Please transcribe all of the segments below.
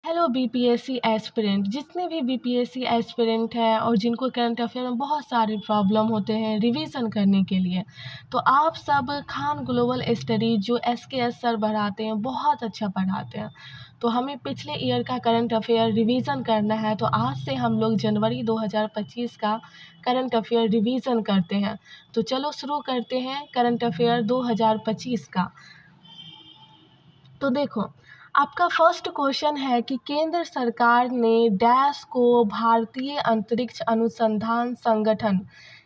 Hello BPSC aspirant, जितने भी BPSC aspirant हैं और जिनको करंट अफेयर में बहुत सारे प्रॉब्लम होते हैं रिवीजन करने के लिए, तो आप सब खान ग्लोबल स्टडी जो एसकेएस सर पढ़ाते हैं बहुत अच्छा पढ़ाते हैं। तो हमें पिछले ईयर का करंट अफेयर रिवीजन करना है, तो आज से हम लोग जनवरी 2025 का करंट अफेयर रिवीजन करते हैं। तो चलो शुरू करते हैं करंट अफेयर 2025 का। तो देखो, आपका फर्स्ट क्वेश्चन है कि केंद्र सरकार ने डैश को भारतीय अंतरिक्ष अनुसंधान संगठन,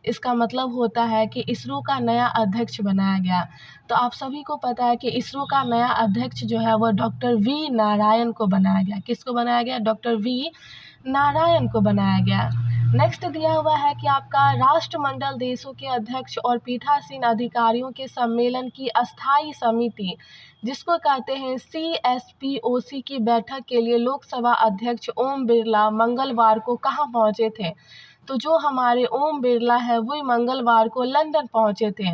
इसका मतलब होता है कि इसरो का नया अध्यक्ष बनाया गया। तो आप सभी को पता है कि इसरो का नया अध्यक्ष जो है वह डॉक्टर वी नारायण को बनाया गया। किसको बनाया गया? डॉक्टर वी नारायण को बनाया गया। नेक्स्ट दिया हुआ है कि आपका राष्ट्रमंडल देशों के अध्यक्ष और पीठासीन अधिकारियों के सम्मेलन की अस्थायी समिति, जिसको कहते हैं CSPOC, की बैठक के लिए लोकसभा अध्यक्ष ओम बिरला मंगलवार को कहाँ पहुँचे थे? तो जो हमारे ओम बिरला है वही मंगलवार को लंदन पहुँचे थे।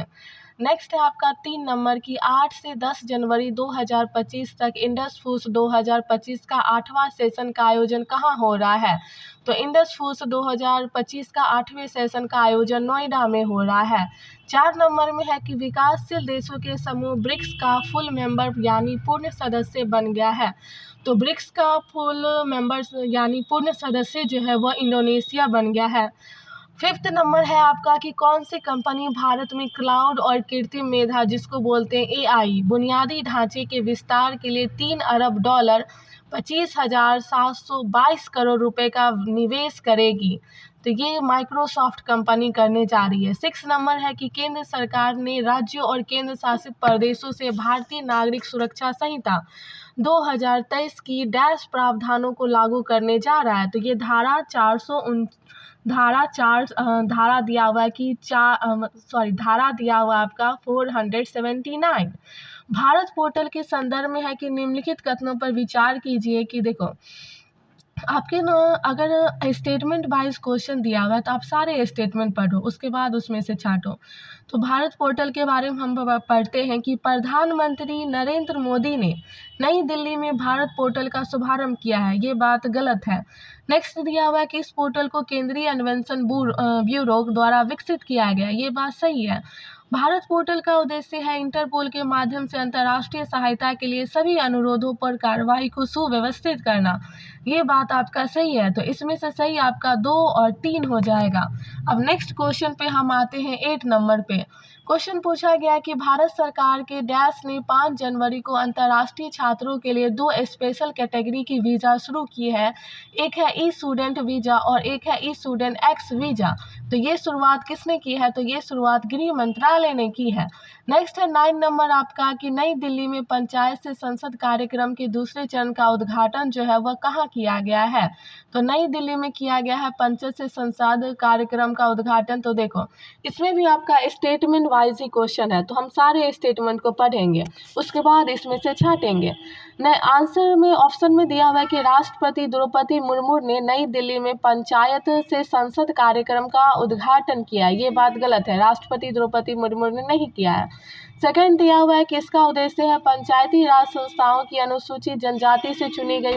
नेक्स्ट है आपका 3 नंबर की 8 से 10 जनवरी 2025 तक इंडस फूस 2025 का 8वां सेशन का आयोजन कहाँ हो रहा है? तो इंडस फूस 2025 का 8वें सेशन का आयोजन नोएडा में हो रहा है। 4 नंबर में है कि विकासशील देशों के समूह ब्रिक्स का फुल मेंबर यानी पूर्ण सदस्य बन गया है। तो ब्रिक्स का फुल मेंबर्स यानी पूर्ण सदस्य जो है वह इंडोनेशिया बन गया है। 5th नंबर है आपका कि कौन सी कंपनी भारत में क्लाउड और कृत्रिम मेधा, जिसको बोलते हैं AI, बुनियादी ढांचे के विस्तार के लिए $3 अरब 25,722 करोड़ रुपए का निवेश करेगी? तो ये माइक्रोसॉफ्ट कंपनी करने जा रही है। 6 नंबर है कि केंद्र सरकार ने राज्यों और केंद्र शासित प्रदेशों से भारतीय नागरिक सुरक्षा संहिता 2023 की डैश प्रावधानों को लागू करने जा रहा है। तो ये धारा दिया हुआ है कि धारा दिया हुआ है आपका 479। भारत पोर्टल के संदर्भ में है कि निम्नलिखित कथनों पर विचार कीजिए कि देखो, आपके ना अगर स्टेटमेंट वाइज क्वेश्चन दिया हुआ है तो आप सारे स्टेटमेंट पढ़ो, उसके बाद उसमें से छांटो। तो भारत पोर्टल के बारे में हम पढ़ते हैं कि प्रधानमंत्री नरेंद्र मोदी ने नई दिल्ली में भारत पोर्टल का शुभारंभ किया है। ये बात गलत है। नेक्स्ट दिया हुआ है कि इस पोर्टल को केंद्रीय अन्वेषण ब्यूरो द्वारा विकसित किया गया। ये बात सही है। भारत पोर्टल का उद्देश्य है इंटरपोल के माध्यम से अंतर्राष्ट्रीय सहायता के लिए सभी अनुरोधों पर कार्रवाई को सुव्यवस्थित करना। ये बात आपका सही है। तो इसमें से सही आपका 2 और 3 हो जाएगा। अब नेक्स्ट क्वेश्चन पे हम आते हैं 8 नंबर पे। क्वेश्चन पूछा गया कि भारत सरकार के डैश ने 5 जनवरी को अंतर्राष्ट्रीय छात्रों के लिए 2 स्पेशल कैटेगरी की वीज़ा शुरू की है। एक है ई स्टूडेंट वीज़ा और एक है ई स्टूडेंट एक्स वीज़ा। तो ये शुरुआत किसने की है? तो ये शुरुआत गृह मंत्रालय ने की है। नेक्स्ट है 9 नंबर आपका कि नई दिल्ली में पंचायत से संसद कार्यक्रम के दूसरे चरण का उद्घाटन जो है वह कहाँ किया गया है? तो नई दिल्ली में किया गया है पंचायत से संसद कार्यक्रम का उद्घाटन। तो देखो, इसमें भी आपका स्टेटमेंट वाइज ही क्वेश्चन है, तो हम सारे स्टेटमेंट को पढ़ेंगे, उसके बाद इसमें से छाटेंगे। नए आंसर में ऑप्शन में दिया हुआ है कि राष्ट्रपति द्रौपदी मुर्मू ने नई दिल्ली में पंचायत से संसद कार्यक्रम का उद्घाटन किया। ये बात गलत है, राष्ट्रपति द्रौपदी मुर्मू ने नहीं किया है। सेकंड दिया हुआ है कि इसका उद्देश्य है पंचायती राज संस्थाओं की अनुसूचित जनजाति से चुनी गई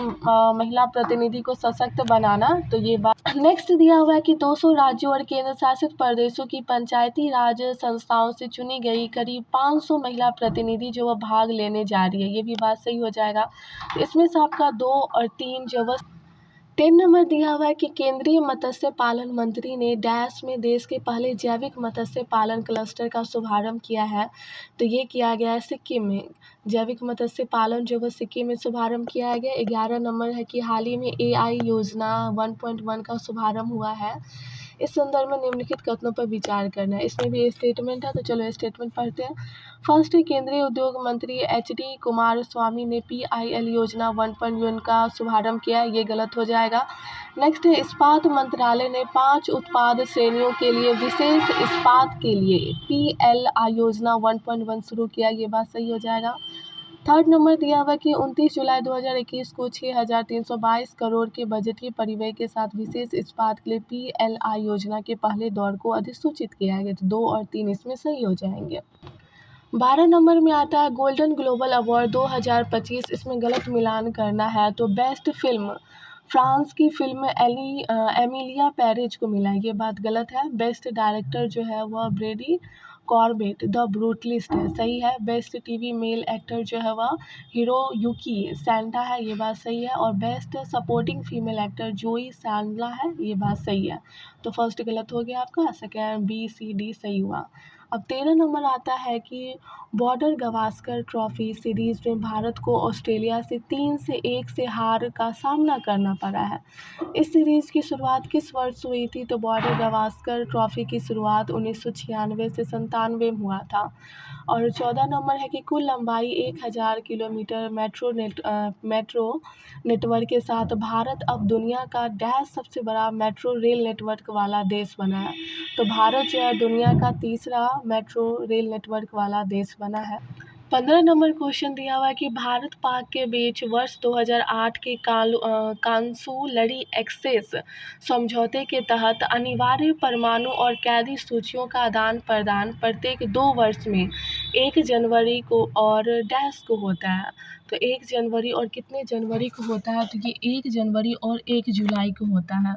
महिला प्रतिनिधि को सशक्त बनाना। तो ये बात। नेक्स्ट दिया हुआ है कि 200 राज्यों और केंद्र शासित प्रदेशों की पंचायती राज संस्थाओं से चुनी गई करीब 500 महिला प्रतिनिधि जो वह भाग लेने जा रही है। ये भी बात सही हो जाएगा। तो इसमें से आपका 2 और 3 जो वह 10 नंबर दिया हुआ है कि केंद्रीय मत्स्य पालन मंत्री ने डैश में देश के पहले जैविक मत्स्य पालन क्लस्टर का शुभारंभ किया है। तो ये किया गया है सिक्किम में। जैविक मत्स्य पालन जो वह सिक्किम में शुभारंभ किया गया। 11 नंबर है कि हाल ही में AI योजना 1.1 का शुभारंभ हुआ है। इस संदर्भ में निम्नलिखित कथनों पर विचार करना है। इसमें भी स्टेटमेंट है, तो चलो स्टेटमेंट पढ़ते हैं। फर्स्ट, केंद्रीय उद्योग मंत्री HD कुमारस्वामी ने PIL योजना 1.1 का शुभारंभ किया। ये गलत हो जाएगा। नेक्स्ट है, इस्पात मंत्रालय ने 5 उत्पाद श्रेणियों के लिए विशेष इस्पात के लिए PLI योजना 1.1 शुरू किया। ये बात सही हो जाएगा। थर्ड नंबर दिया हुआ कि 29 जुलाई 2021 को 6,322 करोड़ के बजटीय परिव्यय के साथ विशेष इस्पात के लिए PLI योजना के पहले दौर को अधिसूचित किया गया। तो 2 और 3 इसमें सही हो जाएंगे। 12 नंबर में आता है गोल्डन ग्लोबल अवार्ड 2025। इसमें गलत मिलान करना है तो बेस्ट फिल्म फ्रांस की फिल्म एमिलिया पेरेज को मिला, ये बात गलत है। बेस्ट डायरेक्टर जो है वह ब्रेडी कॉर्बेट द ब्रूटलिस्ट है, सही है। बेस्ट टीवी मेल एक्टर जो है वह हिरोयुकी सैंटा है, ये बात सही है। और बेस्ट सपोर्टिंग फीमेल एक्टर जोई सैंडला है, ये बात सही है। तो फर्स्ट गलत हो गया आपका, सेकेंड बी सी डी सही हुआ। अब 13 नंबर आता है कि बॉर्डर गवास्कर ट्रॉफी सीरीज़ में भारत को ऑस्ट्रेलिया से 3-1 से हार का सामना करना पड़ा है। इस सीरीज़ की शुरुआत किस वर्ष हुई थी? तो बॉर्डर गवास्कर ट्रॉफी की शुरुआत 1996 से 97 में हुआ था। और 14 नंबर है कि कुल लंबाई 1000 किलोमीटर मेट्रो नेटवर्क के साथ भारत अब दुनिया का डैश सबसे बड़ा मेट्रो रेल नेटवर्क वाला देश बना है। तो भारत जो है दुनिया का तीसरा मेट्रो रेल नेटवर्क वाला देश बना है। 15 नंबर क्वेश्चन दिया हुआ है कि भारत पाक के बीच वर्ष 2008 के कांसुलरी एक्सेस समझौते के तहत अनिवार्य परमाणु और कैदी सूचियों का आदान प्रदान प्रत्येक 2 वर्ष में 1 जनवरी को और डैश को होता है। तो 1 जनवरी और कितने जनवरी को होता है? तो ये 1 जनवरी और 1 जुलाई को होता है।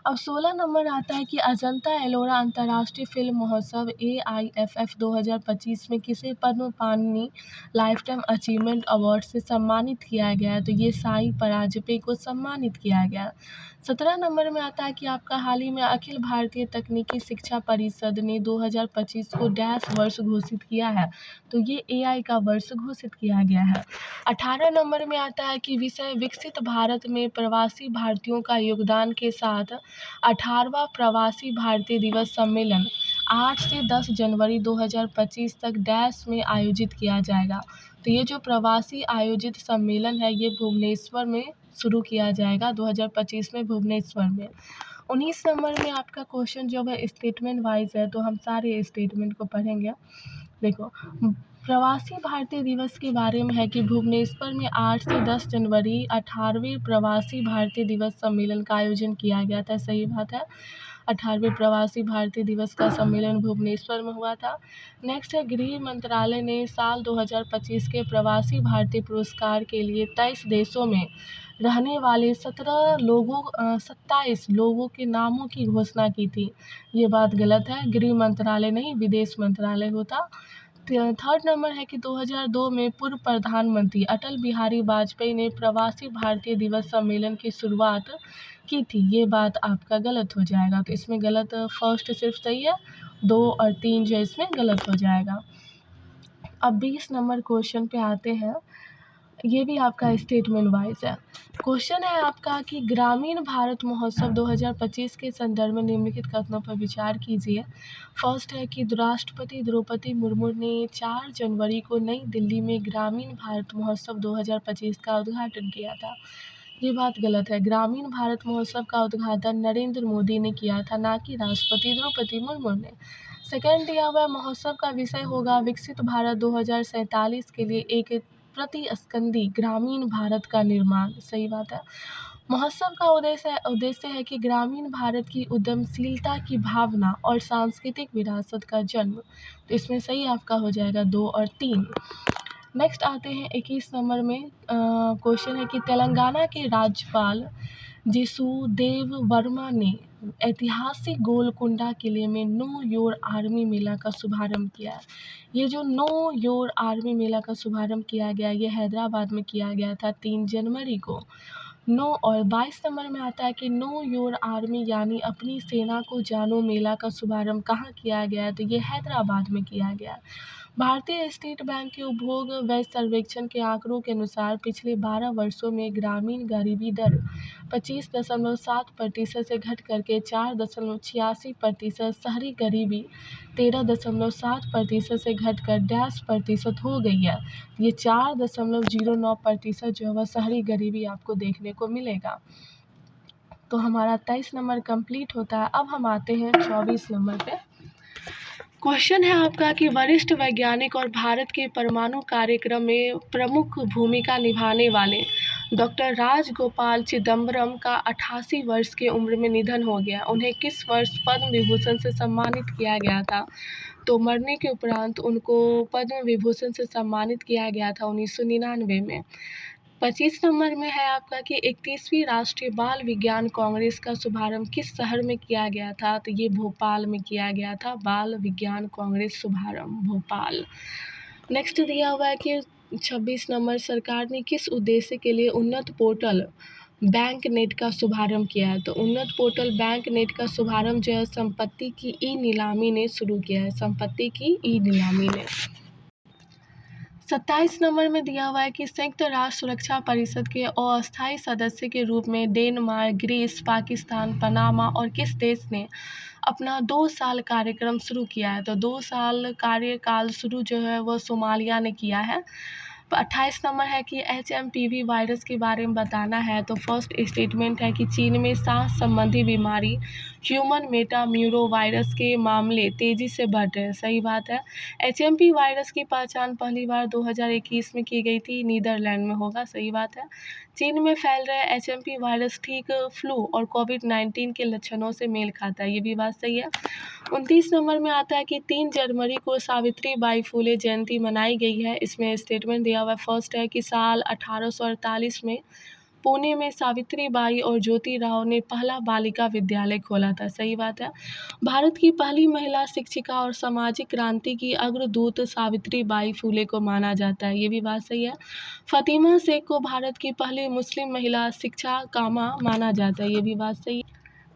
अब 16 नंबर आता है कि अजंता एलोरा अंतर्राष्ट्रीय फिल्म महोत्सव AIFF 2025 में किसे पद्म पाणि लाइफ टाइम अचीवमेंट अवार्ड से सम्मानित किया गया है? तो ये साई परांजपे को सम्मानित किया गया। 17 नंबर में आता है कि आपका हाल ही में अखिल भारतीय तकनीकी शिक्षा परिषद ने 2025 को डैश वर्ष घोषित किया है, तो ये AI का वर्ष घोषित किया गया है। 18 नंबर में आता है कि विषय विकसित भारत में प्रवासी भारतीयों का योगदान के साथ 18वां प्रवासी भारतीय दिवस सम्मेलन 8 से 10 जनवरी 2025 तक डैश में आयोजित किया जाएगा। तो ये जो प्रवासी आयोजित सम्मेलन है ये भुवनेश्वर में शुरू किया जाएगा 2025 में भुवनेश्वर में। 19 नंबर में आपका क्वेश्चन जो है स्टेटमेंट वाइज है, तो हम सारे स्टेटमेंट को पढ़ेंगे। देखो, प्रवासी भारतीय दिवस के बारे में है कि भुवनेश्वर में 8 से 10 जनवरी 18वें प्रवासी भारतीय दिवस सम्मेलन का आयोजन किया गया था, सही बात है। 18वें प्रवासी भारतीय दिवस का सम्मेलन भुवनेश्वर में हुआ था। नेक्स्ट है गृह मंत्रालय ने साल 2025 के प्रवासी भारतीय पुरस्कार के लिए 23 देशों में रहने वाले 27 लोगों के नामों की घोषणा की थी, ये बात गलत है। गृह मंत्रालय नहीं, विदेश मंत्रालय होता। थर्ड नंबर है कि 2002 में पूर्व प्रधानमंत्री अटल बिहारी वाजपेयी ने प्रवासी भारतीय दिवस सम्मेलन की शुरुआत की थी, ये बात आपका गलत हो जाएगा। तो इसमें गलत फर्स्ट सिर्फ सही है, 2 और 3 जो इसमें गलत हो जाएगा। अब 20 नंबर क्वेश्चन पे आते हैं, ये भी आपका स्टेटमेंट वाइज है। क्वेश्चन है आपका कि ग्रामीण भारत महोत्सव 2025 के संदर्भ में निम्नलिखित कथनों पर विचार कीजिए। फर्स्ट है कि राष्ट्रपति द्रौपदी मुर्मू ने 4 जनवरी को नई दिल्ली में ग्रामीण भारत महोत्सव 2025 का उद्घाटन किया था, ये बात गलत है। ग्रामीण भारत महोत्सव का उद्घाटन नरेंद्र मोदी ने किया था, ना कि राष्ट्रपति द्रौपदी मुर्मू ने। सेकेंड दिया हुआ महोत्सव का विषय होगा विकसित भारत 2047 के लिए एक प्रतिस्पंदी ग्रामीण भारत का निर्माण, सही बात है। महोत्सव का उद्देश्य है कि ग्रामीण भारत की उद्यमशीलता की भावना और सांस्कृतिक विरासत का जन्म। तो इसमें सही आपका हो जाएगा 2 और 3। नेक्स्ट आते हैं 21 नंबर में क्वेश्चन है कि तेलंगाना के राज्यपाल जिसुदेव वर्मा ने ऐतिहासिक गोलकुंडा किले में नो योर आर्मी मेला का शुभारंभ किया। ये जो नो योर आर्मी मेला का शुभारंभ किया गया, ये हैदराबाद में किया गया था 3 जनवरी को। और 22 नंबर में आता है कि नो योर आर्मी यानी अपनी सेना को जानो मेला का शुभारंभ कहाँ किया गया है? तो ये हैदराबाद में किया गया। भारतीय स्टेट बैंक के उपभोग व्यय सर्वेक्षण के आंकड़ों के अनुसार पिछले 12 वर्षों में ग्रामीण गरीबी दर 25.7% से घट करके 4.86%, शहरी गरीबी 13.7% से घटकर 10% हो गई है। ये 4.09% जो है वह शहरी गरीबी आपको देखने को मिलेगा। तो हमारा 23 नंबर कंप्लीट होता है। अब हम आते हैं 24 नंबर पे। क्वेश्चन है आपका कि वरिष्ठ वैज्ञानिक और भारत के परमाणु कार्यक्रम में प्रमुख भूमिका निभाने वाले डॉक्टर राजगोपाल चिदम्बरम का 88 वर्ष की उम्र में निधन हो गया। उन्हें किस वर्ष पद्म विभूषण से सम्मानित किया गया था? तो मरने के उपरांत उनको पद्म विभूषण से सम्मानित किया गया था 1999 में। 25 नंबर में है आपका कि 31वीं राष्ट्रीय बाल विज्ञान कांग्रेस का शुभारंभ किस शहर में किया गया था? तो ये भोपाल में किया गया था। बाल विज्ञान कांग्रेस शुभारंभ भोपाल। नेक्स्ट दिया हुआ है कि 26 नंबर, सरकार ने किस उद्देश्य के लिए उन्नत पोर्टल बैंक नेट का शुभारंभ किया है? तो उन्नत पोर्टल बैंक नेट का शुभारंभ जो है संपत्ति की ई नीलामी ने शुरू किया है। संपत्ति की ई नीलामी ने। 27 नंबर में दिया हुआ है कि संयुक्त राष्ट्र सुरक्षा परिषद के अस्थायी सदस्य के रूप में डेनमार्क, ग्रीस, पाकिस्तान, पनामा और किस देश ने अपना 2 साल कार्यक्रम शुरू किया है? तो 2 साल कार्यकाल शुरू जो है वो सोमालिया ने किया है। 28 नंबर है कि HMPV वायरस के बारे में बताना है। तो फर्स्ट स्टेटमेंट है कि चीन में सांस संबंधी बीमारी ह्यूमन मेटाम्यूरो वायरस के मामले तेज़ी से बढ़ रहे हैं। सही बात है। HMP वायरस की पहचान पहली बार 2021 में की गई थी, नीदरलैंड में होगा। सही बात है। चीन में फैल रहे HMP वायरस ठीक फ्लू और कोविड-19 के लक्षणों से मेल खाता है। ये भी बात सही है। 29 नंबर में आता है कि 3 जनवरी को सावित्री बाई फुले जयंती मनाई गई है। इसमें स्टेटमेंट दिया हुआ है। फर्स्ट है कि साल 1848 में पुणे में सावित्री बाई और ज्योति राव ने पहला बालिका विद्यालय खोला था। सही बात है। भारत की पहली महिला शिक्षिका और सामाजिक क्रांति की अग्रदूत सावित्री बाई फुले को माना जाता है। ये भी बात सही है। फातिमा शेख को भारत की पहली मुस्लिम महिला शिक्षा कामा माना जाता है। ये भी बात सही है।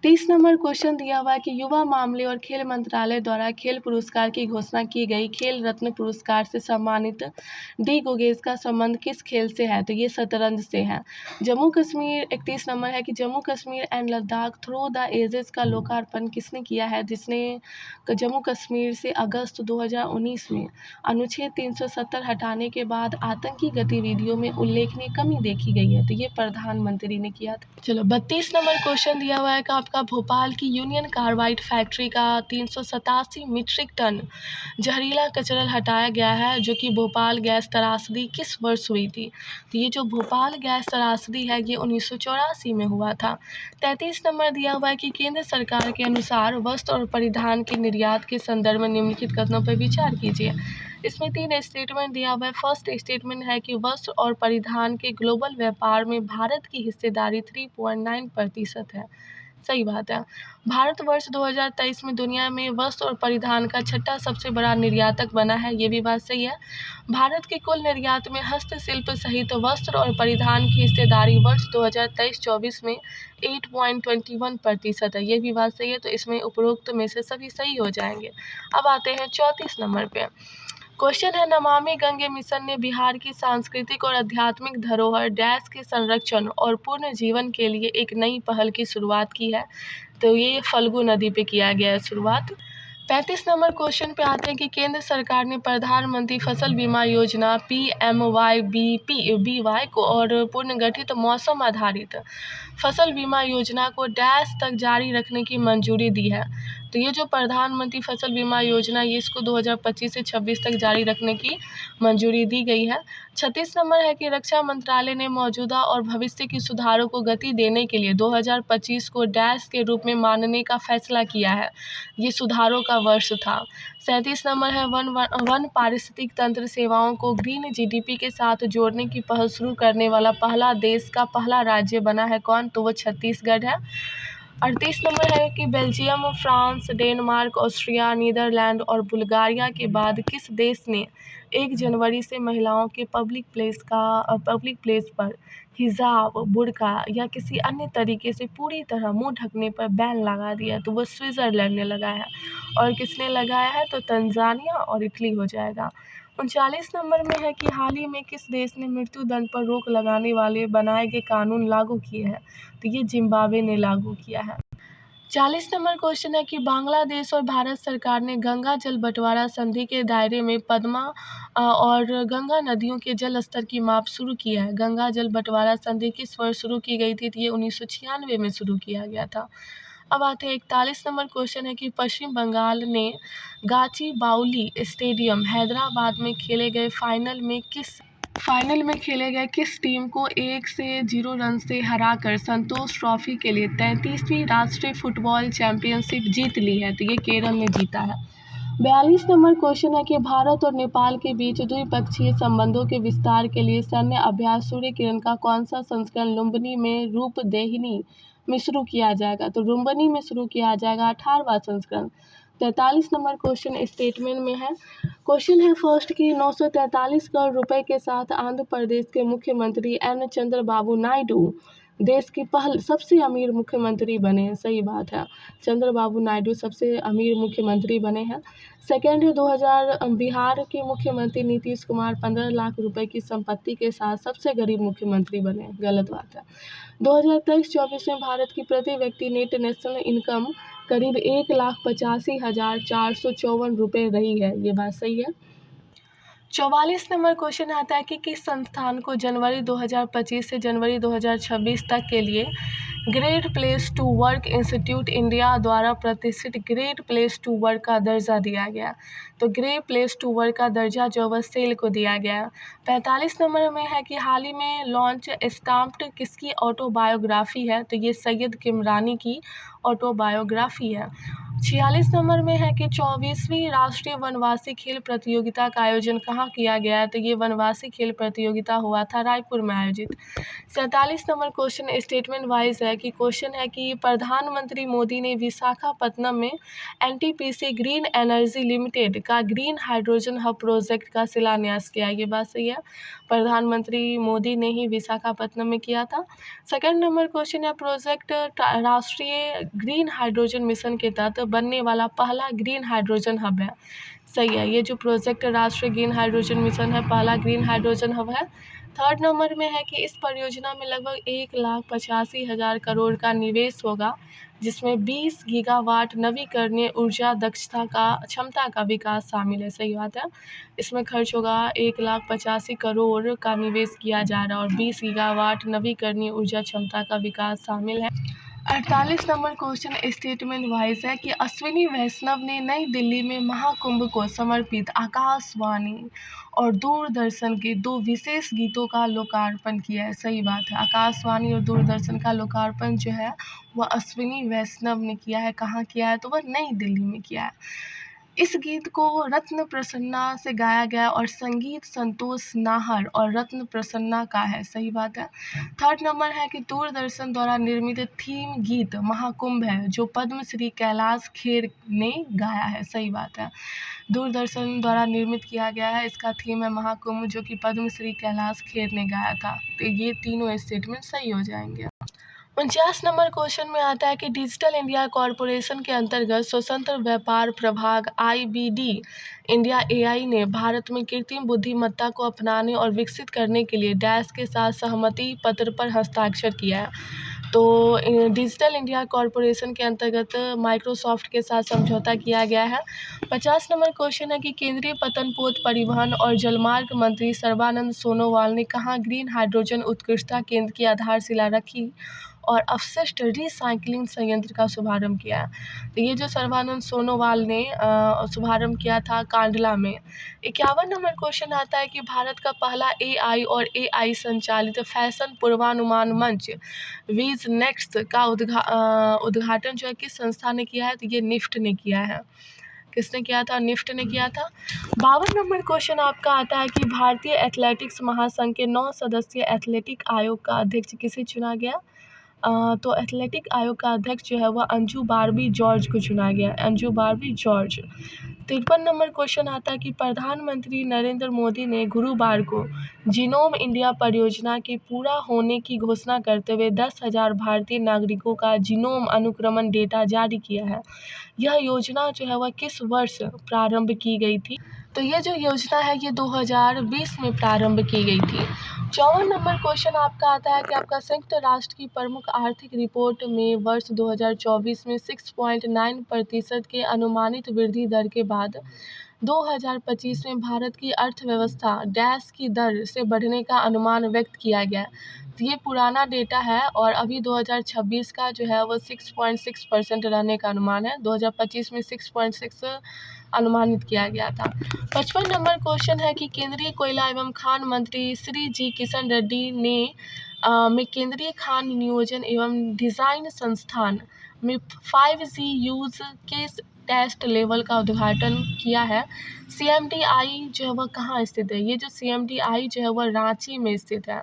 30 नंबर क्वेश्चन दिया हुआ है कि युवा मामले और खेल मंत्रालय द्वारा खेल पुरस्कार की घोषणा की गई। खेल रत्न पुरस्कार से सम्मानित डी गुगेज का संबंध किस खेल से है? तो ये शतरंज से है। जम्मू कश्मीर 31 नंबर है कि Jammu Kashmir and Ladakh through the ages का लोकार्पण किसने किया है? जिसने जम्मू कश्मीर से अगस्त 2019 में अनुच्छेद 370 हटाने के बाद आतंकी गतिविधियों में उल्लेखनीय कमी देखी गई है। तो ये प्रधानमंत्री ने किया था। चलो 32 नंबर क्वेश्चन दिया हुआ है कि आपका भोपाल की यूनियन कार्बाइड फैक्ट्री का 387 मीट्रिक टन जहरीला कचरा हटाया गया है, जो कि भोपाल गैस त्रासदी किस वर्ष हुई थी? तो ये जो भोपाल गैस त्रासदी है ये 1984 में हुआ था। 33 नंबर दिया हुआ है कि केंद्र सरकार के अनुसार वस्त्र और परिधान के निर्यात के संदर्भ में निम्नलिखित कथनों पर विचार कीजिए। इसमें 3 स्टेटमेंट दिया हुआ है। फर्स्ट स्टेटमेंट है कि वस्त्र और परिधान के ग्लोबल व्यापार में भारत की हिस्सेदारी 3.9% है। सही बात है। भारत वर्ष 2023 में दुनिया में वस्त्र और परिधान का छठा सबसे बड़ा निर्यातक बना है। ये भी बात सही है। भारत के कुल निर्यात में हस्तशिल्प सहित वस्त्र और परिधान की हिस्सेदारी वर्ष 2023-24 में 8.21% है। ये भी बात सही है। तो इसमें उपरोक्त में से सभी सही हो जाएंगे। अब आते हैं 34 नंबर पे। क्वेश्चन है, नमामि गंगे मिशन ने बिहार की सांस्कृतिक और आध्यात्मिक धरोहर डैश के संरक्षण और पुनर्जीवन के लिए एक नई पहल की शुरुआत की है। तो ये फल्गु नदी पे किया गया है शुरुआत। 35 नंबर क्वेश्चन पे आते हैं कि केंद्र सरकार ने प्रधानमंत्री फसल बीमा योजना PMYBY को और पुनर्गठित मौसम आधारित फसल बीमा योजना को डैश तक जारी रखने की मंजूरी दी है। तो ये जो प्रधानमंत्री फसल बीमा योजना ये इसको 2025 से 26 तक जारी रखने की मंजूरी दी गई है। 36 नंबर है कि रक्षा मंत्रालय ने मौजूदा और भविष्य की सुधारों को गति देने के लिए 2025 को डैश के रूप में मानने का फैसला किया है। ये सुधारों का वर्ष था। 37 नंबर है, वन पारिस्थितिक तंत्र सेवाओं को ग्रीन GDP के साथ जोड़ने की पहल शुरू करने वाला पहला देश का पहला राज्य बना है कौन? तो वो छत्तीसगढ़ है। 38 नंबर है कि Belgium, France, Denmark, Austria, Netherland और बुल्गारिया के बाद किस देश ने 1 जनवरी से महिलाओं के पब्लिक प्लेस पर हिजाब, बुर्का या किसी अन्य तरीके से पूरी तरह मुंह ढकने पर बैन लगा दिया? तो वो स्विट्ज़रलैंड ने लगाया है। और किसने लगाया है? तो तंजानिया और इटली हो जाएगा। 39 नंबर में है कि हाल ही में किस देश ने मृत्यु दंड पर रोक लगाने वाले बनाए गए कानून लागू किए हैं? तो ये जिम्बाब्वे ने लागू किया है। 40 नंबर क्वेश्चन है कि बांग्लादेश और भारत सरकार ने गंगा जल बंटवारा संधि के दायरे में पद्मा और गंगा नदियों के जल स्तर की माप शुरू किया है। गंगा जल बंटवारा संधि किस वर्ष शुरू की गई थी? तो ये 1996 में शुरू किया गया था। अब आते हैं 41 नंबर क्वेश्चन है कि पश्चिम बंगाल ने गाचीबाउली स्टेडियम हैदराबाद में खेले गए फाइनल में खेले गए किस टीम को 1-0 रन से हराकर संतोष ट्रॉफी के लिए 33वीं राष्ट्रीय फुटबॉल चैंपियनशिप जीत ली है? तो ये केरल ने जीता है। 42 नंबर क्वेश्चन है कि भारत और नेपाल के बीच द्विपक्षीय संबंधों के विस्तार के लिए सैन्य अभ्यास सूर्य किरण का कौन सा संस्करण लुम्बिनी में रूपदेहिनी में शुरू किया जाएगा? तो लुम्बिनी में शुरू किया जाएगा 18वां संस्करण। 43 नंबर क्वेश्चन स्टेटमेंट में है। क्वेश्चन है फर्स्ट की 943 करोड़ रुपए के साथ आंध्र प्रदेश के मुख्यमंत्री एन चंद्रबाबू नायडू देश की सबसे अमीर मुख्यमंत्री बने हैं। सही बात है, चंद्रबाबू नायडू सबसे अमीर मुख्यमंत्री बने हैं। सेकेंड है 2000 बिहार के मुख्यमंत्री नीतीश कुमार 15 लाख रुपए की संपत्ति के साथ सबसे गरीब मुख्यमंत्री बने। गलत बात है। 2023-24 में भारत की प्रति व्यक्ति नेट नेशनल इनकम करीब 1,85,454 रुपये रही है। ये बात सही है। 44 नंबर क्वेश्चन आता है कि किस संस्थान को जनवरी 2025 से जनवरी 2026 तक के लिए great place to work institute India द्वारा प्रतिष्ठित ग्रेट प्लेस टू वर्क का दर्जा दिया गया? तो ग्रेट प्लेस टू वर्क का दर्जा जो है सेल को दिया गया। 45 नंबर में है कि हाल ही में लॉन्च स्टाम्प्ड किसकी ऑटोबायोग्राफी है? तो ये सैयद किमरानी की ऑटोबायोग्राफी है। 46 नंबर में है कि 24वीं राष्ट्रीय वनवासी खेल प्रतियोगिता का आयोजन कहाँ किया गया है? तो ये वनवासी खेल प्रतियोगिता हुआ था रायपुर में आयोजित। 47 नंबर क्वेश्चन स्टेटमेंट वाइज है कि क्वेश्चन है कि प्रधानमंत्री मोदी ने विशाखापत्तनम में एनटीपीसी ग्रीन एनर्जी लिमिटेड का ग्रीन हाइड्रोजन हब प्रोजेक्ट का शिलान्यास किया। ये बात सही है, प्रधानमंत्री मोदी ने ही विशाखापत्तनम में किया था। सेकंड नंबर क्वेश्चन है प्रोजेक्ट राष्ट्रीय ग्रीन हाइड्रोजन मिशन के तहत बनने वाला पहला ग्रीन हाइड्रोजन हब है। सही है, ये जो प्रोजेक्ट राष्ट्रीय ग्रीन हाइड्रोजन मिशन है पहला ग्रीन हाइड्रोजन हब है। थर्ड नंबर में है कि इस परियोजना में लगभग 1,85,000 करोड़ का निवेश होगा, जिसमें 20 गीगावाट नवीकरणीय ऊर्जा क्षमता का विकास शामिल है। सही बात है, इसमें खर्च होगा 1,85,000 करोड़ का निवेश किया जा रहा है और 20 गीगावाट नवीकरणीय ऊर्जा क्षमता का विकास शामिल है। 48 नंबर क्वेश्चन स्टेटमेंट वाइज है कि अश्विनी वैष्णव ने नई दिल्ली में महाकुंभ को समर्पित आकाशवाणी और दूरदर्शन के 2 विशेष गीतों का लोकार्पण किया है। सही बात है, आकाशवाणी और दूरदर्शन का लोकार्पण जो है वह अश्विनी वैष्णव ने किया है। कहाँ किया है? तो वह नई दिल्ली में किया है। इस गीत को रत्न प्रसन्ना से गाया गया और संगीत संतोष नाहर और रत्न प्रसन्ना का है। सही बात है। थर्ड नंबर है कि दूरदर्शन द्वारा निर्मित थीम गीत महाकुंभ है जो पद्मश्री कैलाश खेर ने गाया है। सही बात है, दूरदर्शन द्वारा निर्मित किया गया है, इसका थीम है महाकुंभ जो कि पद्मश्री कैलाश खेर ने गाया था। तो ये तीनों स्टेटमेंट सही हो जाएंगे। 49 नंबर क्वेश्चन में आता है कि डिजिटल इंडिया कॉरपोरेशन के अंतर्गत स्वतंत्र व्यापार प्रभाग IBD इंडिया AI ने भारत में कृत्रिम बुद्धिमत्ता को अपनाने और विकसित करने के लिए डैश के साथ सहमति पत्र पर हस्ताक्षर किया है। तो डिजिटल इंडिया कॉरपोरेशन के अंतर्गत माइक्रोसॉफ्ट के साथ समझौता किया गया है। 50 नंबर क्वेश्चन है कि केंद्रीय पतनपोत परिवहन और जलमार्ग मंत्री सर्बानंद सोनोवाल ने कहाँ ग्रीन हाइड्रोजन उत्कृष्टता केंद्र की आधारशिला रखी और अवशिष्ट रिसाइकलिंग संयंत्र का शुभारंभ किया। तो ये जो सर्बानंद सोनोवाल ने शुभारंभ किया था कांडला में। 51 नंबर क्वेश्चन आता है कि भारत का पहला AI और AI संचालित फैशन पूर्वानुमान मंच वीज नेक्स्ट का उद्घाटन जो है किस संस्था ने किया है? तो ये निफ्ट ने किया है। किसने किया था? निफ्ट ने किया था। 52 नंबर क्वेश्चन आपका आता है कि भारतीय एथलेटिक्स महासंघ के 9 सदस्यीय एथलेटिक आयोग का अध्यक्ष किसे चुना गया? तो एथलेटिक आयोग का अध्यक्ष जो है वह अंजू बारबी जॉर्ज को चुना गया, Anju Barbie George. 53 number question आता है कि प्रधानमंत्री नरेंद्र मोदी ने गुरुवार को जीनोम इंडिया परियोजना के पूरा होने की घोषणा करते हुए 10,000 भारतीय नागरिकों का जीनोम अनुक्रमण डेटा जारी किया है। यह योजना जो है वह किस वर्ष प्रारंभ की गई थी? तो ये जो योजना है ये 2020 में प्रारंभ की गई थी। 54 नंबर क्वेश्चन आपका आता है कि आपका संयुक्त राष्ट्र की प्रमुख आर्थिक रिपोर्ट में वर्ष 2024 में 6.9% के अनुमानित वृद्धि दर के बाद 2025 में भारत की अर्थव्यवस्था डैश की दर से बढ़ने का अनुमान व्यक्त किया गया। तो ये पुराना डेटा है और अभी 2026 का जो है वो 6.6% रहने का अनुमान है। 2025 में 6.6 अनुमानित किया गया था। 55 नंबर क्वेश्चन है कि केंद्रीय कोयला एवं खान मंत्री श्री जी किशन रेड्डी ने में केंद्रीय खान नियोजन एवं डिज़ाइन संस्थान में 5G use case test level का उद्घाटन किया है। CMDI जो है वह कहाँ स्थित है? ये जो CMDI जो है वह रांची में स्थित है।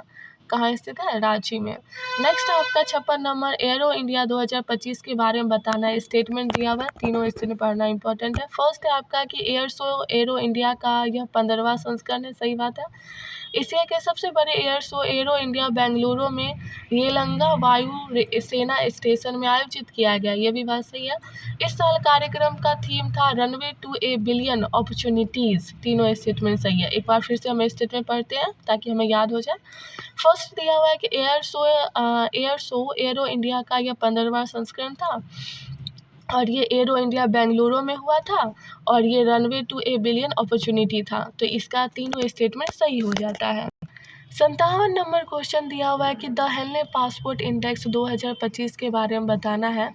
कहाँ स्थित है? रांची में। नेक्स्ट आपका 56 नंबर, एरो इंडिया 2025 के बारे में बताना है। स्टेटमेंट दिया हुआ है, तीनों स्टेटमेंट पढ़ना इंपॉर्टेंट है। फर्स्ट है आपका कि एयर शो एरो इंडिया का यह 15वां संस्करण है, सही बात है। एशिया के सबसे बड़े air show arrow India Bengaluru में येलंगा वायु सेना स्टेशन में आयोजित किया गया, ये भी बात सही है। इस साल कार्यक्रम का थीम था runway to a billion opportunities, तीनों स्टेटमेंट सही है। एक बार फिर से हम स्टेटमेंट पढ़ते हैं ताकि हमें याद हो जाए। फर्स्ट दिया हुआ है कि एयर शो एरो इंडिया का यह 15वां संस्करण था और ये एरो इंडिया बेंगलुरु में हुआ था और ये runway to a billion opportunity था, तो इसका तीनों स्टेटमेंट सही हो जाता है। 57 नंबर क्वेश्चन दिया हुआ है कि द हेनले पासपोर्ट इंडेक्स 2025 के बारे में बताना है।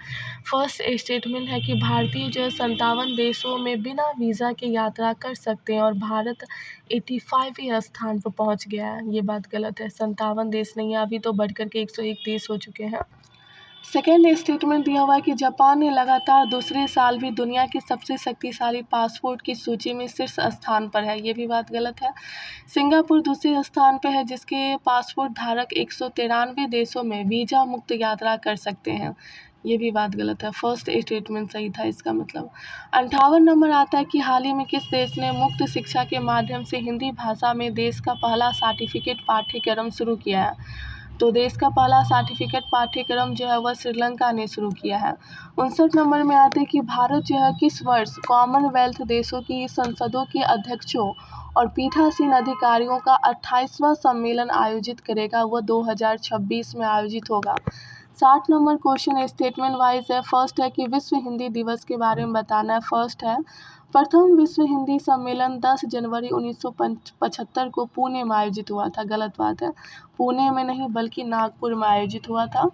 फर्स्ट स्टेटमेंट है कि भारतीय जो 57 देशों में बिना वीज़ा के यात्रा कर सकते हैं और भारत 85वें स्थान पर पहुंच गया है, ये बात गलत है। 57 देश नहीं है, अभी तो बढ़ कर के 101 देश हो चुके हैं। सेकेंड स्टेटमेंट दिया हुआ है कि जापान ने लगातार दूसरे साल भी दुनिया की सबसे शक्तिशाली पासपोर्ट की सूची में शीर्ष स्थान पर है, ये भी बात गलत है। सिंगापुर दूसरे स्थान पर है जिसके पासपोर्ट धारक 193 देशों में वीज़ा मुक्त यात्रा कर सकते हैं, ये भी बात गलत है। फर्स्ट स्टेटमेंट सही था इसका मतलब। 58 नंबर आता है कि हाल ही में किस देश ने मुक्त शिक्षा के माध्यम से हिंदी भाषा में देश का पहला सर्टिफिकेट पाठ्यक्रम शुरू किया है? तो देश का पहला सर्टिफिकेट पाठ्यक्रम जो है वह श्रीलंका ने शुरू किया है। 59 नंबर में आते हैं कि भारत जो है किस वर्ष कॉमनवेल्थ देशों की संसदों के अध्यक्षों और पीठासीन अधिकारियों का 28वां सम्मेलन आयोजित करेगा? वह 2026 में आयोजित होगा। 60 नंबर क्वेश्चन स्टेटमेंट वाइज है। फर्स्ट है कि विश्व हिंदी दिवस के बारे में बताना है। फर्स्ट है प्रथम विश्व हिंदी सम्मेलन 10 जनवरी 1975 को पुणे में आयोजित हुआ था, गलत बात है। पुणे में नहीं बल्कि नागपुर में आयोजित हुआ था।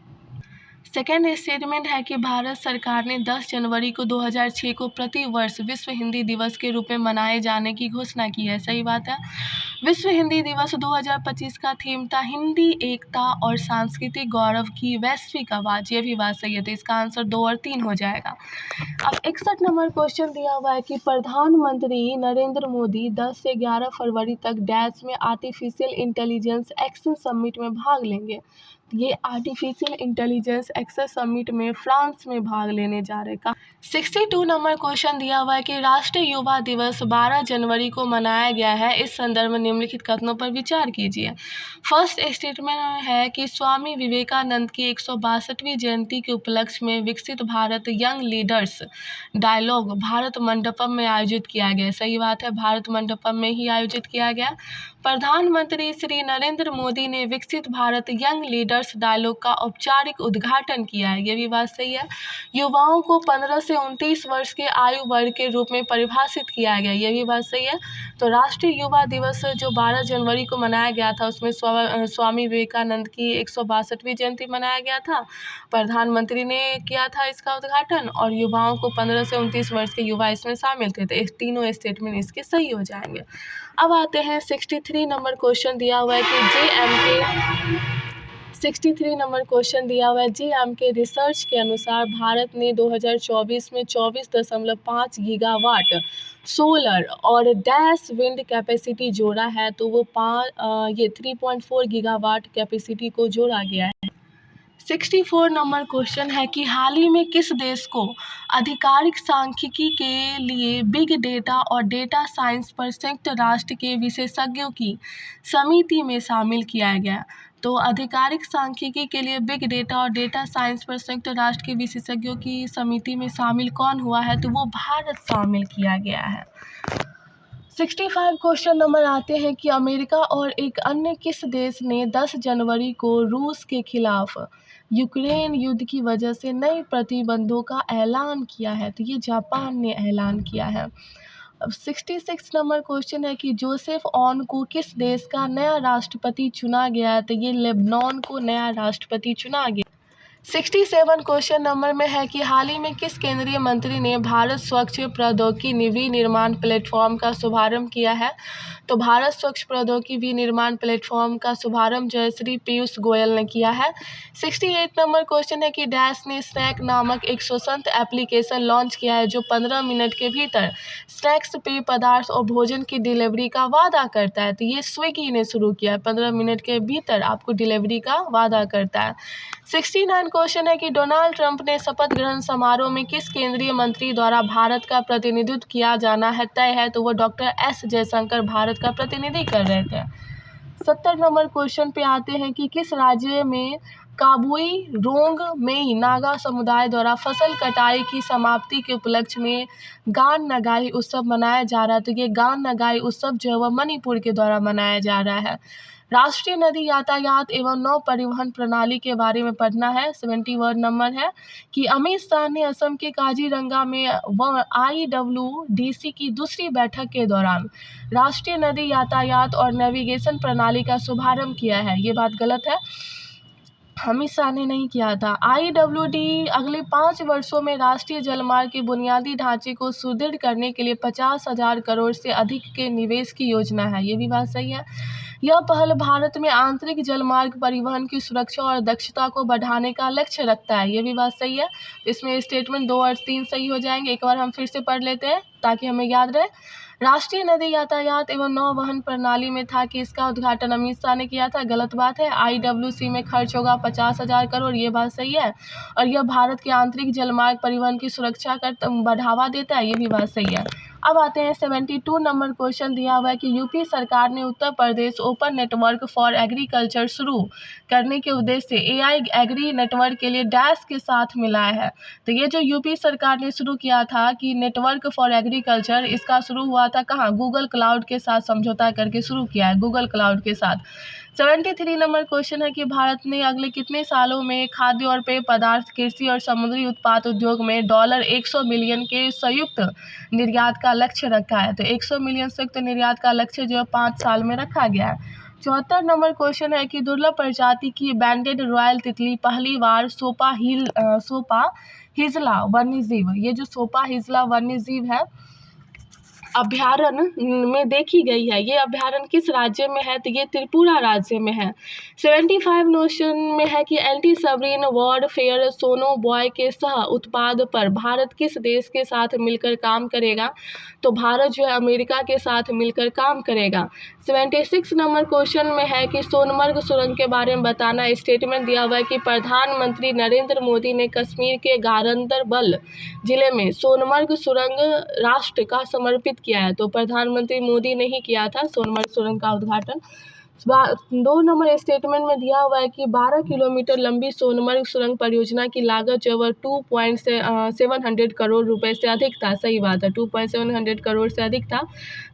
सेकेंड स्टेटमेंट है कि भारत सरकार ने 10 जनवरी को 2006 को प्रति वर्ष विश्व हिंदी दिवस के रूप में मनाए जाने की घोषणा की है, सही बात है। विश्व हिंदी दिवस 2025 का थीम था हिंदी एकता और सांस्कृतिक गौरव की वैश्विक आवाज़, ये भी बात सही है, तो इसका आंसर 2 और 3 हो जाएगा। अब 61 नंबर क्वेश्चन दिया हुआ है कि प्रधानमंत्री नरेंद्र मोदी 10 से 11 फरवरी तक डैश में आर्टिफिशियल इंटेलिजेंस एक्शन समिट में भाग लेंगे। ये आर्टिफिशियल इंटेलिजेंस एक्सेस समिट में फ्रांस में भाग लेने जा रहे का। 62 नंबर क्वेश्चन दिया हुआ है कि राष्ट्रीय युवा दिवस 12 जनवरी को मनाया गया है, इस संदर्भ में निम्नलिखित कथनों पर विचार कीजिए। फर्स्ट स्टेटमेंट है कि स्वामी विवेकानंद की 162वीं जयंती के उपलक्ष्य में विकसित Bharat young leaders dialogue Bharat Mandapam में आयोजित किया गया, सही बात है, भारत मंडपम में ही आयोजित किया गया। प्रधानमंत्री श्री नरेंद्र मोदी ने विकसित भारत यंग लीडर्स डायलॉग का औपचारिक उद्घाटन किया है, ये भी बात सही है। युवाओं को 15 से 29 वर्ष के आयु वर्ग के रूप में परिभाषित किया गया, ये भी बात सही है। तो राष्ट्रीय युवा दिवस जो 12 जनवरी को मनाया गया था उसमें स्वामी विवेकानंद की 162वीं जयंती मनाया गया था, प्रधानमंत्री ने किया था इसका उद्घाटन और युवाओं को 15 से 29 वर्ष के युवा इसमें शामिल थे, तो तीनों स्टेटमेंट इसके सही हो जाएंगे। अब आते हैं 63 नंबर क्वेश्चन दिया हुआ है कि 63 नंबर क्वेश्चन दिया हुआ है JMK रिसर्च के अनुसार भारत ने 2024 में 24.5 गीगावाट सोलर और डैश विंड कैपेसिटी जोड़ा है, तो वो 3.4 गीगावाट कैपेसिटी को जोड़ा गया है। 64 नंबर क्वेश्चन है कि हाल ही में किस देश को आधिकारिक सांख्यिकी के लिए बिग डेटा और डेटा साइंस पर संयुक्त राष्ट्र के विशेषज्ञों की समिति में शामिल किया गया? तो आधिकारिक सांख्यिकी के लिए बिग डेटा और डेटा साइंस पर संयुक्त राष्ट्र के विशेषज्ञों की समिति में शामिल कौन हुआ है? तो वो भारत शामिल किया गया है। 65 क्वेश्चन नंबर आते हैं कि अमेरिका और एक अन्य किस देश ने 10 जनवरी को रूस के खिलाफ यूक्रेन युद्ध की वजह से नए प्रतिबंधों का ऐलान किया है? तो ये जापान ने ऐलान किया है। अब 66 नंबर क्वेश्चन है कि जोसेफ ऑन को किस देश का नया राष्ट्रपति चुना गया है? तो ये लेबनान को नया राष्ट्रपति चुना गया। 67 क्वेश्चन नंबर में है कि हाल ही में किस केंद्रीय मंत्री ने भारत स्वच्छ प्रौद्योगिकी विनिर्माण प्लेटफॉर्म का शुभारंभ किया है? तो भारत स्वच्छ प्रौद्योगिकी विनिर्माण प्लेटफॉर्म का शुभारंभ जो है श्री पीयूष गोयल ने किया है। 68 नंबर क्वेश्चन है कि डैश ने स्नैक नामक एक स्वतंत्र एप्लीकेशन लॉन्च किया है जो 15 मिनट के भीतर स्नैक्स, पेय पदार्थ और भोजन की डिलीवरी का वादा करता है। तो ये स्विगी ने शुरू किया है, 15 मिनट के भीतर आपको डिलीवरी का वादा करता है। 69 क्वेश्चन है कि डोनाल्ड ट्रंप ने शपथ ग्रहण समारोह में किस केंद्रीय मंत्री द्वारा भारत का प्रतिनिधित्व किया जाना है तय है? तो वो डॉक्टर एस जयशंकर भारत का प्रतिनिधि कर रहे थे। 70 नंबर क्वेश्चन पे आते हैं कि किस राज्य में काबुई रोंग मेई नागा समुदाय द्वारा फसल कटाई की समाप्ति के उपलक्ष्य में गान नगाई उत्सव मनाया जा रहा है? तो ये गान नगाई उत्सव जो है वह मणिपुर के द्वारा मनाया जा रहा है। राष्ट्रीय नदी यातायात एवं नौ परिवहन प्रणाली के बारे में पढ़ना है। 71 नंबर है कि अमित शाह ने असम के काजीरंगा में IWDC की दूसरी बैठक के दौरान राष्ट्रीय नदी यातायात और नेविगेशन प्रणाली का शुभारंभ किया है। ये बात गलत है, अमित शाह ने नहीं किया था। IWD अगले 5 वर्षों में राष्ट्रीय जलमार्ग के बुनियादी ढांचे को सुदृढ़ करने के लिए 50,000 करोड़ से अधिक के निवेश की योजना है। ये भी बात सही है। यह पहल भारत में आंतरिक जलमार्ग परिवहन की सुरक्षा और दक्षता को बढ़ाने का लक्ष्य रखता है। ये भी बात सही है। इसमें स्टेटमेंट 2 और 3 सही हो जाएंगे। एक बार हम फिर से पढ़ लेते हैं ताकि हमें याद रहे। राष्ट्रीय नदी यातायात एवं नौवहन प्रणाली में था कि इसका उद्घाटन अमित शाह ने किया था। गलत बात है। IWC में खर्च होगा 50,000 करोड़, ये बात सही है। और यह भारत के आंतरिक जलमार्ग परिवहन की सुरक्षा का बढ़ावा देता है, ये भी बात सही है। अब आते हैं 72 नंबर क्वेश्चन दिया हुआ है कि यूपी सरकार ने Uttar Pradesh open network for agriculture शुरू करने के उद्देश्य से AI एग्री नेटवर्क के लिए डैश के साथ मिलाया है। तो ये जो यूपी सरकार ने शुरू किया था कि नेटवर्क फॉर एग्रीकल्चर, इसका शुरू हुआ था कहाँ? गूगल क्लाउड के साथ समझौता करके शुरू किया है, गूगल क्लाउड के साथ। 73 नंबर क्वेश्चन है कि भारत ने अगले कितने सालों में खाद्य और पेय पदार्थ, कृषि और समुद्री उत्पाद उद्योग में $100 बिलियन के संयुक्त निर्यात का लक्ष्य रखा है? तो 100 मिलियन संयुक्त निर्यात का लक्ष्य जो है 5 साल में रखा गया है। 74 नंबर क्वेश्चन है कि दुर्लभ प्रजाति की बैंडेड रॉयल तितली पहली बार सोपा हिजला वन्यजीव, ये जो सोपा हिजला वन्यजीव है अभ्यारण्य में देखी गई है। ये अभ्यारण्य किस राज्य में है? तो ये त्रिपुरा राज्य में है। 75 क्वेश्चन में है कि एंटी सबमरीन वॉरफेयर सोनो बॉय के सह उत्पाद पर भारत किस देश के साथ मिलकर काम करेगा? तो भारत जो है अमेरिका के साथ मिलकर काम करेगा। 76 नंबर क्वेश्चन में है कि सोनमर्ग सुरंग के बारे में बताना। स्टेटमेंट दिया हुआ है कि प्रधानमंत्री नरेंद्र मोदी ने कश्मीर के गांदरबल जिले में सोनमर्ग सुरंग राष्ट्र का समर्पित किया है। तो प्रधानमंत्री मोदी ने ही किया था सोनमर्ग सुरंग का उद्घाटन। 2 नंबर स्टेटमेंट में दिया हुआ है कि 12 किलोमीटर लंबी सोनमर्ग सुरंग परियोजना की लागत जो है 2.700 करोड़ रुपए से अधिक था। सही बात है, 2.700 करोड़ से अधिक था।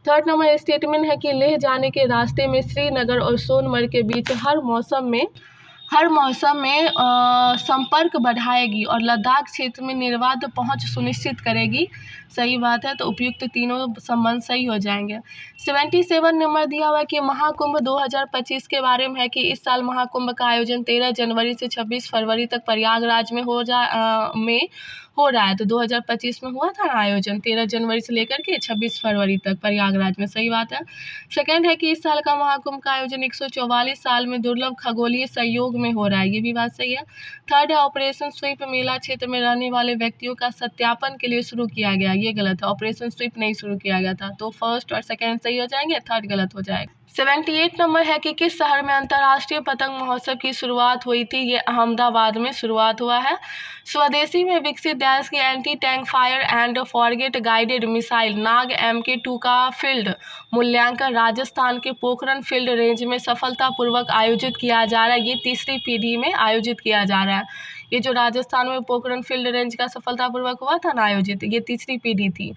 3rd नंबर स्टेटमेंट है कि लेह जाने के रास्ते में श्रीनगर और सोनमर्ग के बीच हर मौसम में संपर्क बढ़ाएगी और लद्दाख क्षेत्र में निर्बाध पहुंच सुनिश्चित करेगी। सही बात है, तो उपयुक्त तीनों संबंध सही हो जाएंगे। 77 नंबर दिया हुआ है कि महाकुंभ 2025 के बारे में है कि इस साल महाकुंभ का आयोजन 13 जनवरी से 26 फरवरी तक प्रयागराज में हो रहा है। तो 2025 में हुआ था ना आयोजन, 13 जनवरी से लेकर के 26 फरवरी तक प्रयागराज में। सही बात है। सेकंड है कि इस साल का महाकुंभ का आयोजन 144 साल में दुर्लभ खगोलीय संयोग में हो रहा है। ये भी बात सही है। 3rd है ऑपरेशन स्वीप मेला क्षेत्र में रहने वाले व्यक्तियों का सत्यापन के लिए शुरू किया गया। ये गलत है, ऑपरेशन स्वीप नहीं शुरू किया गया था। तो 1st और 2nd सही हो जाएंगे, 3rd गलत हो जाएगा। 78 नंबर है कि किस शहर में अंतर्राष्ट्रीय पतंग महोत्सव की शुरुआत हुई थी? ये अहमदाबाद में शुरुआत हुआ है। स्वदेशी में विकसित डैश की anti tank fire and forget guided missile Nag MK2 का फील्ड मूल्यांकन राजस्थान के पोखरण फील्ड रेंज में सफलतापूर्वक आयोजित किया जा रहा है। ये 3री पीढ़ी में आयोजित किया जा रहा है। ये जो राजस्थान में पोखरण फील्ड रेंज का सफलतापूर्वक हुआ था ना आयोजित, ये 3री पीढ़ी थी।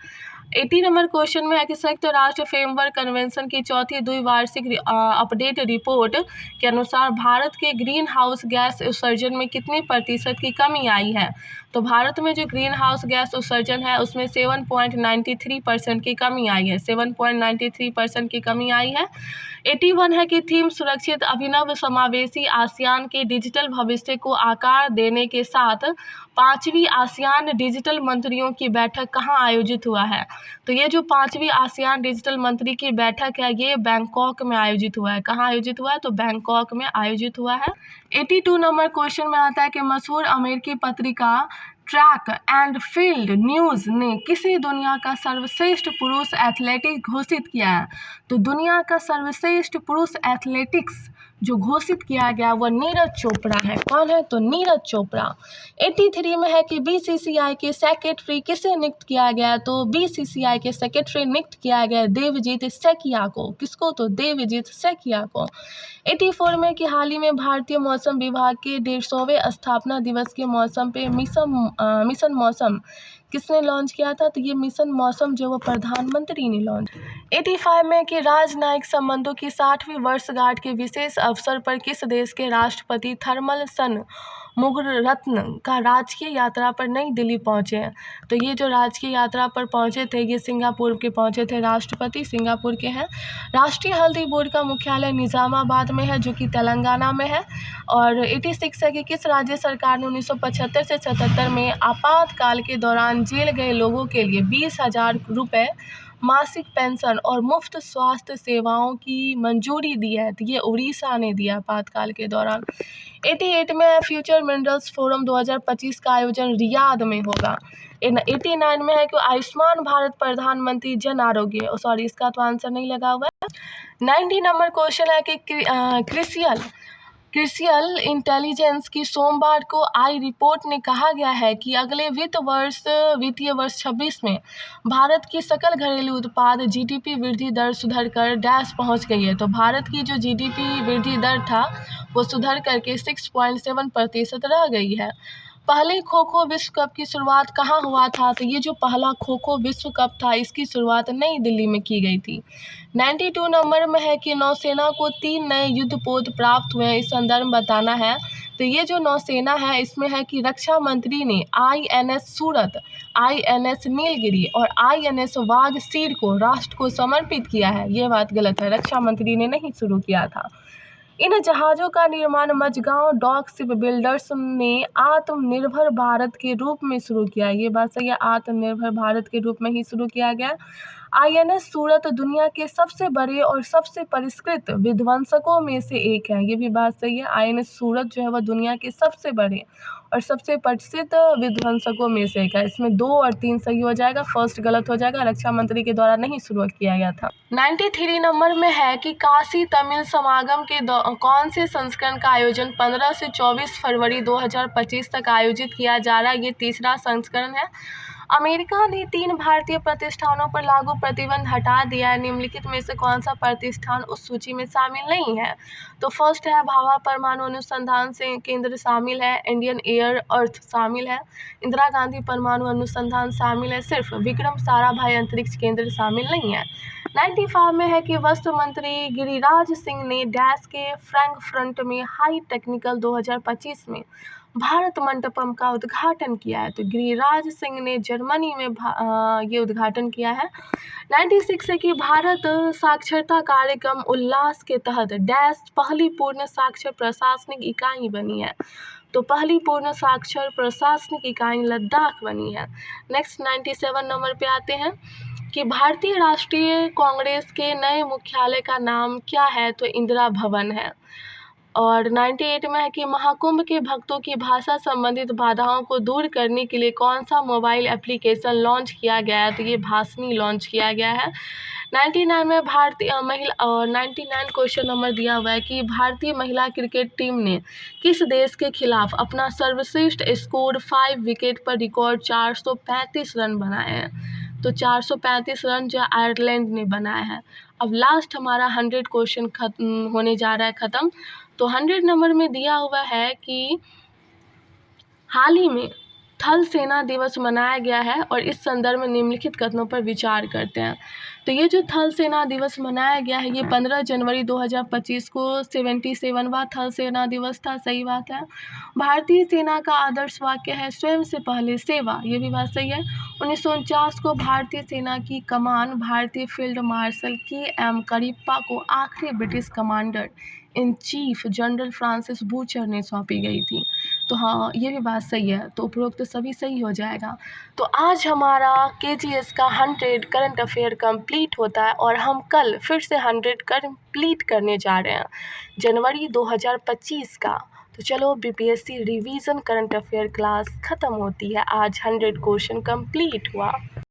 80 नंबर क्वेश्चन में है कि संयुक्त राष्ट्र फ्रेमवर्क कन्वेंशन की 4थी द्विवार्षिक अपडेट रिपोर्ट के अनुसार भारत के ग्रीन हाउस गैस उत्सर्जन में कितने प्रतिशत की कमी आई है? तो भारत में जो ग्रीन हाउस गैस उत्सर्जन है उसमें 7.93% की कमी आई है। 7.93% की कमी आई है। 81 है कि थीम सुरक्षित अभिनव समावेशी आसियान के डिजिटल भविष्य को आकार देने के साथ 5वीं आसियान डिजिटल मंत्रियों की बैठक कहाँ आयोजित हुआ है। तो ये जो 5वीं आसियान डिजिटल मंत्री की बैठक है ये बैंकॉक में आयोजित हुआ है। कहाँ आयोजित हुआ है, तो बैंकॉक में आयोजित हुआ है। 82 नंबर क्वेश्चन में आता है कि मशहूर अमेरिकी पत्रिका ट्रैक एंड फील्ड न्यूज़ ने किसे दुनिया का सर्वश्रेष्ठ पुरुष एथलेटिक घोषित किया है। तो दुनिया का सर्वश्रेष्ठ पुरुष एथलेटिक्स जो घोषित किया गया वह नीरज चोपड़ा है। कौन है, तो नीरज चोपड़ा। 83 में है कि बीसीसीआई के सेक्रेटरी किसे नियुक्त किया गया। तो बीसीसीआई के सेक्रेटरी नियुक्त किया गया देवजीत सेकिया को। किसको, तो देवजीत सेकिया को। 84 में कि हाल ही में भारतीय मौसम विभाग के 150वें स्थापना दिवस के मौसम पे मिशन मौसम किसने लॉन्च किया था। तो ये मिशन मौसम जो वो प्रधानमंत्री ने लॉन्च। 85 में कि राजनयिक संबंधों की 60वीं वर्षगांठ के विशेष अवसर पर किस देश के राष्ट्रपति थर्मल सन मुगरत्न का राजकीय यात्रा पर नई दिल्ली पहुंचे हैं। तो ये जो राजकीय यात्रा पर पहुंचे थे ये सिंगापुर के पहुंचे थे, राष्ट्रपति सिंगापुर के हैं। राष्ट्रीय हल्दी बोर्ड का मुख्यालय निजामाबाद में है जो कि तेलंगाना में है। और 86 है कि किस राज्य सरकार ने 1975 से 77 में आपातकाल के दौरान जेल गए लोगों के लिए 20,000 रुपये मासिक पेंशन और मुफ्त स्वास्थ्य सेवाओं की मंजूरी दी है। तो ये उड़ीसा ने दिया आपातकाल के दौरान। 88 में फ्यूचर मिनरल्स फोरम 2025 का आयोजन रियाद में होगा। 89 में है कि आयुष्मान भारत प्रधानमंत्री जन आरोग्य, सॉरी इसका तो आंसर नहीं लगा हुआ है। 90 नंबर क्वेश्चन है कि क्रिसियल इंटेलिजेंस की सोमवार को आई रिपोर्ट ने कहा गया है कि अगले वित्तीय वर्ष 26 में भारत की सकल घरेलू उत्पाद जीडीपी वृद्धि दर सुधर कर डैश पहुंच गई है। तो भारत की जो जीडीपी वृद्धि दर था वो सुधर करके 6.7% रह गई है। पहले खो खो विश्व कप की शुरुआत कहाँ हुआ था। तो ये जो पहला खो खो विश्व कप था इसकी शुरुआत नई दिल्ली में की गई थी। 92 नंबर में है कि नौसेना को 3 नए युद्धपोत प्राप्त हुए हैं, इस संदर्भ में बताना है। तो ये जो नौसेना है इसमें है कि रक्षा मंत्री ने INS सूरत, INS नीलगिरी और INS वाघ सीर को राष्ट्र को समर्पित किया है। ये बात गलत है, रक्षा मंत्री ने नहीं शुरू किया था। इन जहाज़ों का निर्माण मझगांव डॉक शिप बिल्डर्स ने आत्मनिर्भर भारत के रूप में शुरू किया। ये बात सही है, आत्मनिर्भर भारत के रूप में ही शुरू किया गया। INS सूरत दुनिया के सबसे बड़े और सबसे परिष्कृत विध्वंसकों में से एक है। ये भी बात सही है, INS सूरत जो है वह दुनिया के सबसे बड़े और सबसे प्रसिद्ध विध्वंसकों में से एक है। इसमें 2 और 3 सही हो जाएगा, फर्स्ट गलत हो जाएगा, रक्षा मंत्री के द्वारा नहीं शुरू किया गया था। 93 नंबर में है कि काशी तमिल समागम के कौन से संस्करण का आयोजन 15 से 24 फरवरी 2025 तक आयोजित किया जा रहा है। ये तीसरा संस्करण है। अमेरिका ने 3 भारतीय प्रतिष्ठानों पर लागू प्रतिबंध हटा दिया है। निम्नलिखित में से कौन सा प्रतिष्ठान उस सूची में शामिल नहीं है। तो फर्स्ट है भाभा परमाणु अनुसंधान से केंद्र शामिल है, इंडियन एयर अर्थ शामिल है, इंदिरा गांधी परमाणु अनुसंधान शामिल है, सिर्फ विक्रम साराभाई अंतरिक्ष केंद्र शामिल नहीं है। 95 में है कि वस्त्र मंत्री गिरिराज सिंह ने डैश के फ्रैंकफर्ट में हाई टेक्निकल 2025 में भारत मंडपम का उद्घाटन किया है। तो गिरिराज सिंह ने जर्मनी में ये उद्घाटन किया है। 96 है कि भारत साक्षरता कार्यक्रम उल्लास के तहत डैश पहली पूर्ण साक्षर प्रशासनिक इकाई बनी है। तो पहली पूर्ण साक्षर प्रशासनिक इकाई लद्दाख बनी है। नेक्स्ट 97 नंबर पे आते हैं कि भारतीय राष्ट्रीय कांग्रेस के नए मुख्यालय का नाम क्या है। तो इंदिरा भवन है। और 98 में है कि महाकुंभ के भक्तों की भाषा संबंधित बाधाओं को दूर करने के लिए कौन सा मोबाइल एप्लीकेशन लॉन्च किया गया है। तो ये भासनी लॉन्च किया गया है। 99 में भारतीय महिला और 99 क्वेश्चन नंबर दिया हुआ है कि भारतीय महिला क्रिकेट टीम ने किस देश के खिलाफ अपना सर्वश्रेष्ठ स्कोर 5 विकेट पर रिकॉर्ड 435 रन बनाए हैं। तो 435 रन जो आयरलैंड ने बनाया है। अब लास्ट हमारा 100 क्वेश्चन खत्म होने जा रहा है ख़त्म। तो 100 नंबर में दिया हुआ है कि हाल ही में थल सेना दिवस मनाया गया है और इस संदर्भ में निम्नलिखित कथनों पर विचार करते हैं। तो ये जो थल सेना दिवस मनाया गया है ये 15 जनवरी 2025 को 77वां थल सेना दिवस था। सही बात है। भारतीय सेना का आदर्श वाक्य है स्वयं से पहले सेवा, ये भी बात सही है। 1949 को भारतीय सेना की कमान भारतीय फील्ड मार्शल के.एम. करिप्पा को आखिरी British commander in chief general Francis butcher ने सौंपी गई थी। तो हाँ, ये भी बात सही है। तो उपरोक्त तो सभी सही हो जाएगा। तो आज हमारा KGS का 100 करंट अफेयर कंप्लीट होता है और हम कल फिर से 100 कंप्लीट करने जा रहे हैं जनवरी 2025 का। तो चलो, BPSC revision current affair class ख़त्म होती है। आज 100 क्वेश्चन कंप्लीट हुआ।